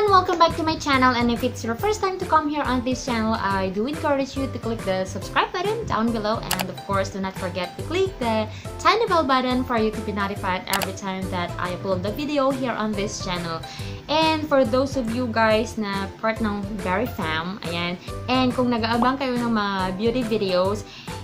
everyone! Welcome back to my channel, and if it's your first time to come here on this channel, I do encourage you to click the subscribe button down below, and of course do not forget to click the tiny bell button for you to be notified every time that I upload the video here on this channel. And for those of you guys na part ng Berry Fam, ayan, and kung nag-aabang kayo ng mga beauty videos,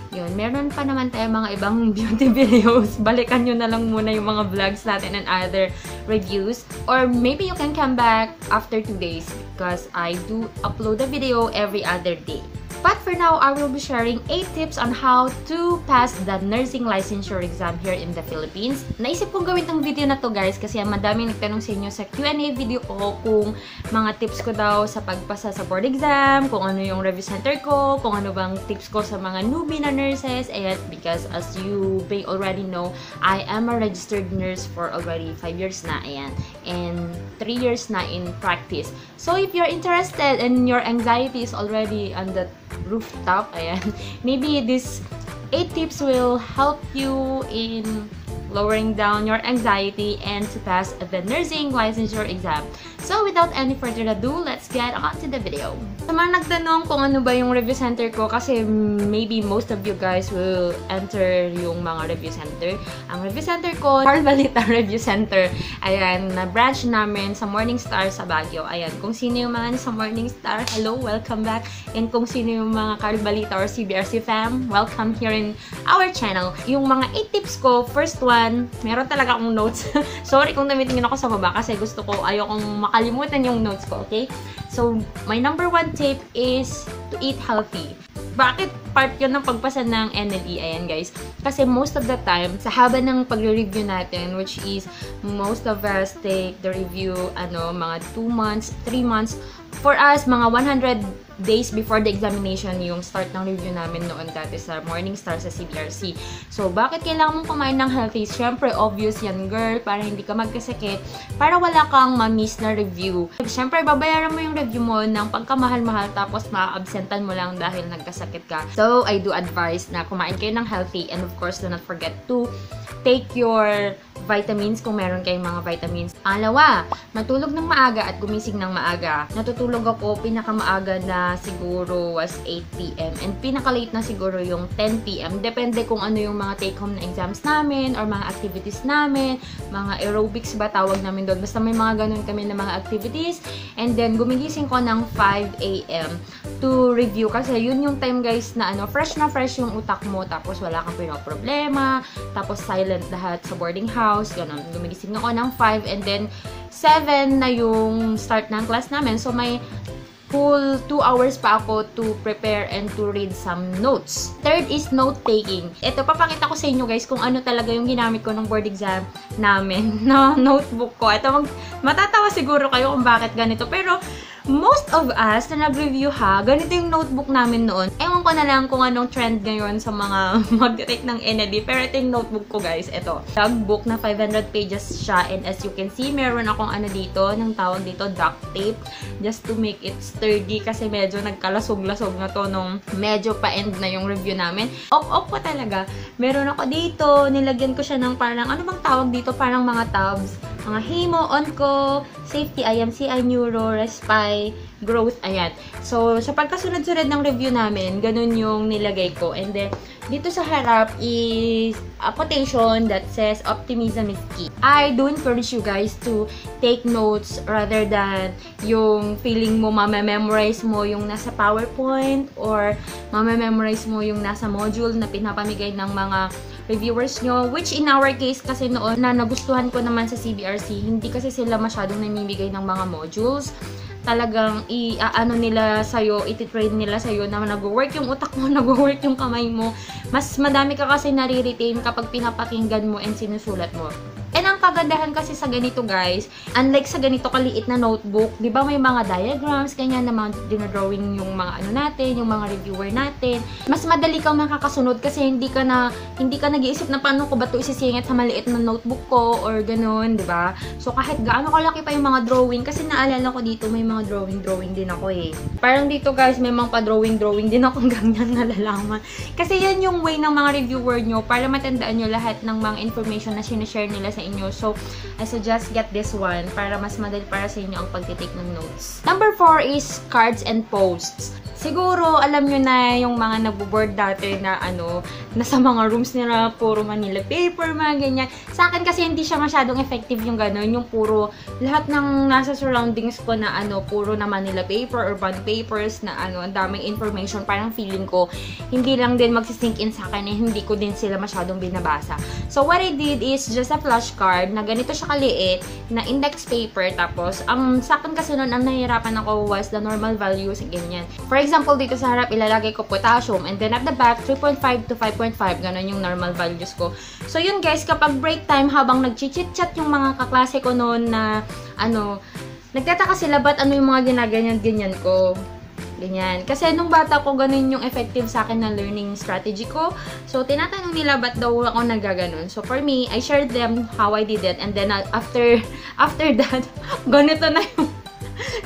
yun, meron pa naman tayo mga ibang beauty videos. Balikan nyo na lang muna yung mga vlogs natin and other reviews. Or maybe you can come back after 2 days because I do upload a video every other day. But for now, I will be sharing 8 tips on how to pass the nursing licensure exam here in the Philippines. Naisip kong gawin tong video na to guys kasi madaming nagtanong sa inyo sa Q&A video ko kung mga tips ko daw sa pagpasa sa board exam, kung ano yung review center ko, kung ano bang tips ko sa mga newbie na nurses. And because as you may already know, I am a registered nurse for already 5 years na, ayan, and 3 years na in practice. So if you're interested and your anxiety is already on the rooftop, ayan, maybe these 8 tips will help you in lowering down your anxiety and to pass the nursing licensure exam. So without any further ado, let's get on to the video. Sa mga nagtanong kung ano ba yung review center ko, kasi maybe most of you guys will enter yung mga review center. Ang review center ko, Carl Balita Review Center. Ayan, na branch namin sa Morningstar sa Baguio. Ayan, kung sino yung mga sa Morningstar, hello, welcome back. And kung sino yung mga Carl Balita or CBRC fam, welcome here in our channel. Yung mga 8 tips ko, first one, meron talaga akong notes. Sorry kung namitingin ako sa baba kasi gusto ko, ayokong makalimutan yung notes ko, okay? So, my number 1 tip is to eat healthy. Bakit part yun ng pagpasa ng NLE? Ayan guys. Kasi most of the time, sa haba ng pag-review natin, which is most of us take the review, mga 2 months, 3 months. For us, mga 100 days before the examination yung start ng review namin noon dati sa Morningstar sa CBRC. So, bakit kailangan mong kumain ng healthy? Siyempre, obvious yan, girl, para hindi ka magkasakit, para wala kang ma-miss na review. Siyempre, babayaran mo yung review mo ng pagkamahal-mahal tapos ma-absentan mo lang dahil nagkasakit ka. So, I do advise na kumain kayo ng healthy, and of course, do not forget to take your vitamins kung meron kayong mga vitamins. Alawa, matulog ng maaga at gumising ng maaga. Natutulog ako pinakamaaga na siguro was 8 PM and pinaka-late na siguro yung 10 PM. Depende kung ano yung mga take-home na exams namin or mga activities namin, mga aerobics ba tawag namin doon. Basta may mga ganun kami na mga activities. And then, gumigising ko ng 5 AM to review kasi yun yung time guys na fresh na fresh yung utak mo tapos wala kang pinoproblema, tapos silent lahat sa boarding house, ganun. Gumigising ako ng 5 and then 7 na yung start ng class namin. So, may full 2 hours pa ako to prepare and to read some notes. Third is note-taking. Ito, papakita ko sa inyo guys kung ano talaga yung ginamit ko ng board exam namin na notebook ko. Ito, matatawa siguro kayo kung bakit ganito. Pero, most of us na nag-review ganito yung notebook namin noon. Ewan ko na lang kung anong trend ngayon sa mga mag-take ng NLE. Pero ito yung notebook ko guys. Ito, logbook na 500 pages siya. And as you can see, meron akong dito, ng tawag dito, duct tape. Just to make it sturdy kasi medyo nagkalasog-lasog na to nung medyo pa-end na yung review namin. Off ko talaga. Meron ako dito, nilagyan ko siya ng parang, ano bang tawag dito? Parang mga tabs. Mga HEMO, ONCO, Safety, IMCI, Neuro, Respi, Growth, ayan. So, sa pagkasunod-sunod ng review namin, ganun yung nilagay ko. And then, dito sa harap is a quotation that says, optimism is key. I do encourage you guys to take notes rather than yung feeling mo mamememorize mo yung nasa PowerPoint or mamememorize mo yung nasa module na pinapamigay ng mga reviewers nyo, which in our case kasi noon na nagustuhan ko naman sa CBRC, hindi kasi sila masyadong namimigay ng mga modules. Talagang i-ano nila sa'yo, iti-train nila sa'yo na nag-work yung utak mo, nag-work yung kamay mo. Mas madami ka kasi nare-retain kapag pinapakinggan mo and sinusulat mo. And ang kagandahan kasi sa ganito guys, unlike sa ganito kaliit na notebook, di ba may mga diagrams, ganyan na mga dinodrawing yung mga natin, yung mga reviewer natin. Mas madali kang makakasunod kasi hindi ka nag-iisip na paano ko ba ito isisingit sa maliit na notebook ko or ganun, di ba? So kahit gaano kalaki pa yung mga drawing, kasi naalala ko dito may mga drawing din ako eh. Parang dito guys, may mga pa-drawing din ako ganyan nalalaman. Kasi yan yung yung way ng mga reviewer nyo para matandaan nyo lahat ng mga information na sinashare nila sa inyo. So, I suggest get this one para mas madali para sa inyo ang pagtitake ng notes. Number 4 is cards and posts. Siguro, alam nyo na yung mga nagbo-board dati na nasa mga rooms nila, puro Manila paper, mga ganyan. Sa akin kasi hindi siya masyadong effective yung gano'n, yung puro, lahat ng nasa surroundings ko na puro na Manila paper or bond papers na ang daming information, parang feeling ko, hindi lang din magsisink in sa akin, hindi ko din sila masyadong binabasa. So, what I did is just a flashcard na ganito siya kaliit, na index paper, tapos, sa akin kasi noon, ang nahihirapan ako was the normal values, ganyan. For example, dito sa harap, ilalagay ko potassium, and then at the back, 3.5 to 5.5, ganun yung normal values ko. So, yun guys, kapag break time, habang nag-chit-chat yung mga kaklase ko noon na, nagtataka sila ba't yung mga ginaganyan-ganyan ko. Ganyan. Kasi nung bata ko, ganun yung effective sa akin na learning strategy ko. So, tinatanong nila ba't daw ako nagaganon. So, for me, I shared them how I did it, and then after that, ganito na yung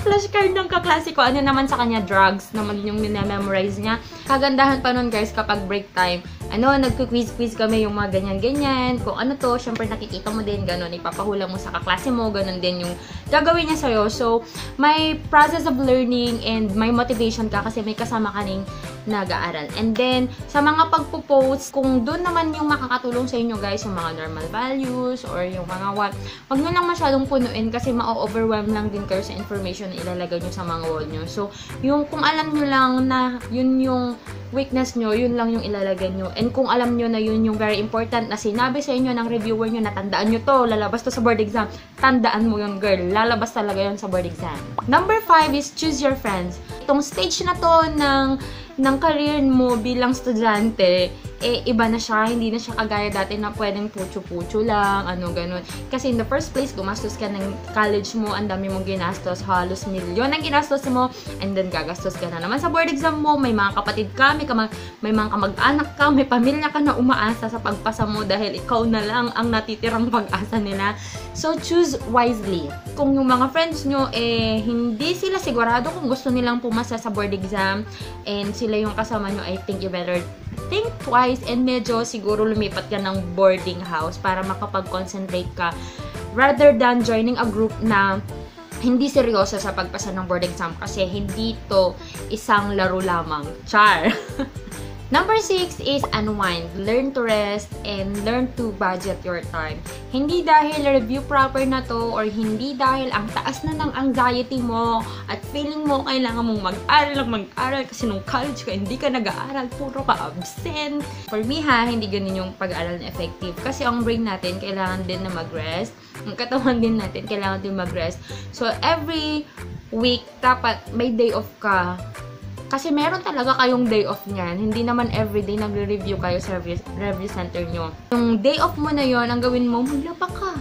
flashcard ng kaklase ko. Ano naman sa kanya, drugs naman yung minamemorize niya. Kagandahan pa nun guys, kapag break time, nagku-quiz-quiz kami yung mga ganyan-ganyan. Kung ano to, syempre nakikita mo din, ganun, ipapahula mo sa kaklase mo, ganun din yung gagawin niya sa'yo. So, may process of learning and may motivation ka kasi may kasama ka ning nag-aaral. And then, sa mga pagpo-post, kung doon naman yung makakatulong sa inyo guys, yung mga normal values or yung mga wag nyo lang masyadong punuin kasi ma-overwhelm lang din kayo sa information na ilalagay nyo sa mga wall nyo. So, yung kung alam nyo lang na yun yung weakness nyo, yun lang yung ilalagay nyo. And kung alam nyo na yun yung very important na sinabi sa inyo ng reviewer nyo na tandaan nyo to, lalabas to sa board exam, tandaan mo yun girl, lalabas talaga yun sa board exam. Number 5 is choose your friends. Itong stage na to ng career mo bilang estudyante, iba na siya, hindi na siya kagaya dati na pwedeng pucho-pucho lang, ganun. Kasi in the first place, gumastos ka ng college mo, ang dami mong ginastos, halos milyon ang ginastos mo, and then gagastos ka na naman sa board exam mo, may mga kapatid ka, may mga kamag-anak ka, may pamilya ka na umaasa sa pagpasa mo dahil ikaw na lang ang natitirang pag-asa nila. So, choose wisely. Kung yung mga friends nyo, hindi sila sigurado kung gusto nilang pumasa sa board exam, and sila yung kasama nyo, I think you better think twice and medyo siguro lumipat ka ng boarding house para makapag-concentrate ka rather than joining a group na hindi seryoso sa pagpasa ng board exam kasi hindi to isang laro lamang. Char! Number 6 is unwind. Learn to rest and learn to budget your time. Hindi dahil review proper na to or hindi dahil ang taas na ng anxiety mo at feeling mo kailangan mong mag-aral kasi nung college ka hindi ka nag-aaral, puro ka absent. For me hindi ganun yung pag-aaral na effective kasi ang brain natin kailangan din na mag-rest. Ang katawan din natin kailangan din mag-rest. So every week dapat may day off ka. Kasi meron talaga kayong day off niyan. Hindi naman everyday nagre-review kayo sa review center nyo. Yung day off mo na yon, ang gawin mo, maglaba ka.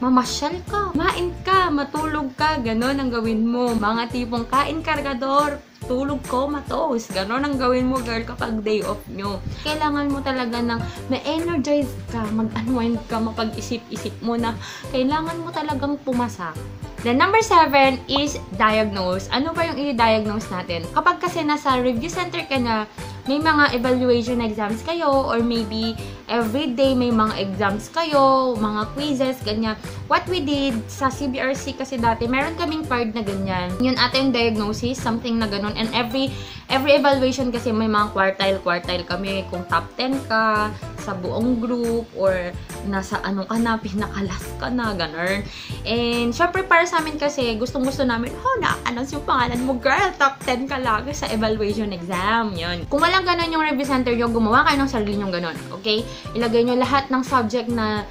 Mamasyal ka. Main ka. Matulog ka. Ganon ang gawin mo. Mga tipong kain kargador. Tulog ko, matos. Ganon ang gawin mo, girl, kapag day off nyo. Kailangan mo talaga ng ma-energize ka, mag-unwind ka, mapag-isip-isip mo na kailangan mo talagang pumasa. Then, number 7 is diagnose. Ano ba yung i-diagnose natin? Kapag kasi nasa review center ka na, may mga evaluation exams kayo or maybe everyday may mga exams kayo, mga quizzes, ganyan. What we did sa CBRC kasi dati, meron kaming card na ganyan. Yun ata yung diagnosis, something na ganun. And every evaluation kasi may mga quartile kami. Kung top 10 ka sa buong group or nasa ka na, pinakalas ka na, ganun. And syempre para sa amin kasi, gustong-gusto namin, na-announce yung pangalan mo, girl, top 10 ka lagi sa evaluation exam. Yun. Kung walang ganun yung review center nyo, gumawa kayo ng sarili nyong ganun. Okay? Ilagay nyo lahat ng subject na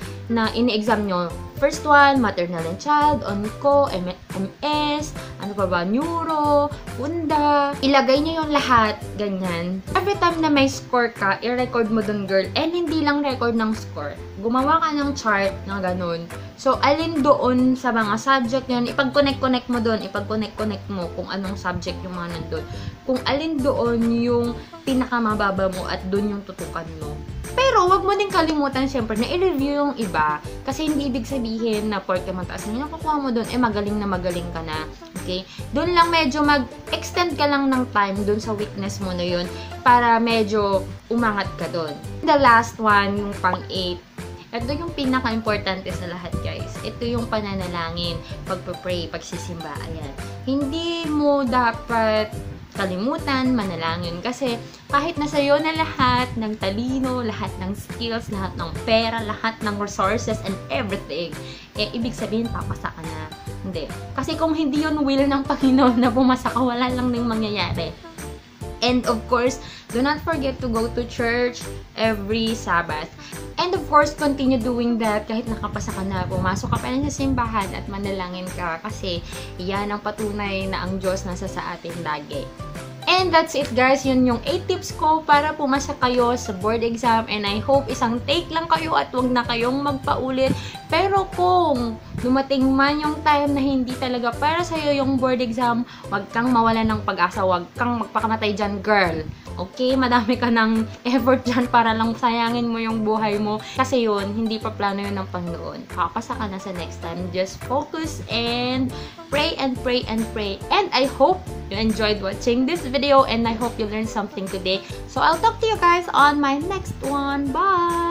ini-exam nyo. First one, maternal and child, onco, MS, ano pa ba, neuro, funda. Ilagay nyo yung lahat, ganyan. Every time na may score ka, i-record mo dun, girl. And hindi lang record ng score. Gumawa ka ng chart na ganun. So, alin doon sa mga subject yun, ipag-connect mo doon, ipag-connect mo kung anong subject yung mga nandun. Kung alin doon yung pinakamababa mo at doon yung tutukan mo. Pero, wag mo din kalimutan, syempre, na i-review yung iba. Kasi hindi ibig sabihin na porke mataas na yung nakukuha mo doon, magaling na magaling ka na. Okay? Doon lang medyo mag-extend ka lang ng time doon sa weakness mo na yun para medyo umangat ka doon. The last one, yung pang-8. Ito yung pinaka-importante sa lahat, guys. Ito yung pananalangin, pagpe-pray, pagsisimba. Ayan. Hindi mo dapat kalimutan, manalangin. Kasi kahit nasa iyo na lahat ng talino, lahat ng skills, lahat ng pera, lahat ng resources and everything, ibig sabihin, papasa ka na. Hindi. Kasi kung hindi yun will ng Panginoon na pumasa ka, wala lang nang mangyayari. And of course, do not forget to go to church every Sabbath. And of course, continue doing that kahit nakapasa ka na, pumasok ka pa rin sa simbahan at manalangin ka kasi yan ang patunay na ang Diyos nasa sa atin lagi. And that's it, guys. Yun yung 8 tips ko para pumasa kayo sa board exam. And I hope isang take lang kayo at wag na kayong magpaulit. Pero kung dumating man yung time na hindi talaga para sa'yo yung board exam, wag kang mawala ng pag-asa. Wag kang magpakamatay dyan, girl. Okay? Madami ka ng effort dyan para lang sayangin mo yung buhay mo. Kasi yun, hindi pa plano yun ng Panginoon. Kakapasa ka na sa next time. Just focus and pray and pray and pray. And I hope you enjoyed watching this video and I hope you learned something today. So I'll talk to you guys on my next one. Bye!